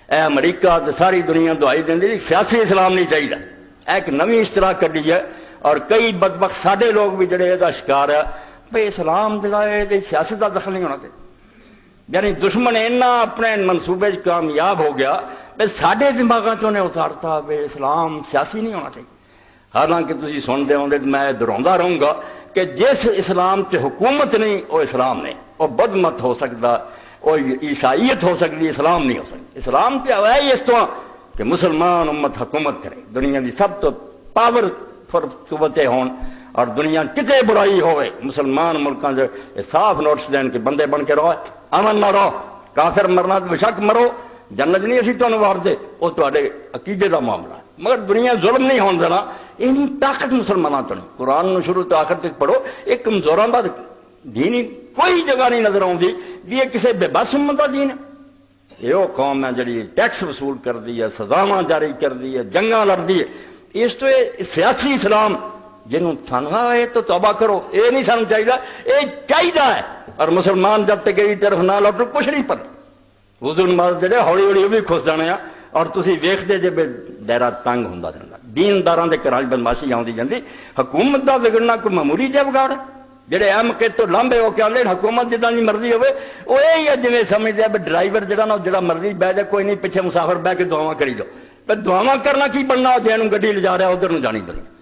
اے امریکہ تو ساری دنیا دعائی دیں سیاسی اسلام نہیں چاہیے، ایک نوی اصطلاح کڈی ہے، اور کئی بدبخت ساڈے لوگ بھی جڑے یہ شکار ہے بھائی اسلام جڑا ہے سیاست کا دخل نہیں ہونا چاہیے، یعنی دشمن اینا اپنے منصوبے کامیاب ہو گیا بھائی ساڈے دماغوں چوں نے اتارتا بھائی اسلام سیاسی نہیں ہونا چاہیے۔ حالانکہ تسی سنتے ہوں میں دہراؤندا رہوں گا کہ جس اسلام تے حکومت نہیں وہ اسلام نہیں، وہ بدھ مت ہو سکتا، وہ عیسائیت ہو سکتی، اسلام نہیں ہو سکتی۔ اسلام تے ہے ہی اس طرح کہ مسلمان امت حکومت کرے، دنیا کی سب تو پاور قوتیں ہون، اور دنیا کتے برائی ہوئے مسلمان ملکوں سے صاف نوٹس دین کے بندے بن کے رہو، امن نہ رہو، کافر مرنا تو بشک مرو، جنت نہیں اسی تمہیں وار دے، وہ تواڈے عقیدے کا معاملہ ہے، مگر دنیا ظلم نہیں ہون دینا۔ یہ طاقت مسلمانوں تو نہیں، قرآن نو شروع تو آخر تک پڑھو، ایک کمزوراں دا دین ہی کوئی جگہ نہیں نظر آؤں بھی یہ کسی بے بس امت کا دین ہے۔ یہ وہ قوم ہے جڑی ٹیکس وصول کر دی ہے، سزاواں جاری کر دی ہے، جنگاں لڑ دی ہے، اس تو سیاسی اسلام جنہوں تنہا ہے تو توبہ کرو، یہ نہیں سانو چاہیے، یہ چاہیے ہے۔ اور مسلمان جب تک یہ طرف نہ لوٹو کچھ نہیں پتا، حضور نماز جڑے ہولی ہولی وہ بھی خس جانے ہیں، اور تسی ویکھدے جے دائرہ تنگ ہوندا جاندا، دینداراں دے گھراں بدماشی آندی جاندی۔ حکومت دا بگڑنا کوئی معمولی جہ بگاڑ ہے؟ جڑے ایم کے تو لمبے ہو کے آندے حکومت جداں دی مرضی ہوے وہ یہی ہے جویں سمجھدے ہیں ڈرائیور جڑا نا جڑا مرضی بہ جائے کوئی نہیں، پیچھے مسافر بہ کے دعاواں کری جاؤ، پر دعاواں کرنا کی بننا جے نوں گڈی لے جا رہا ادھر نوں جانی دنیا۔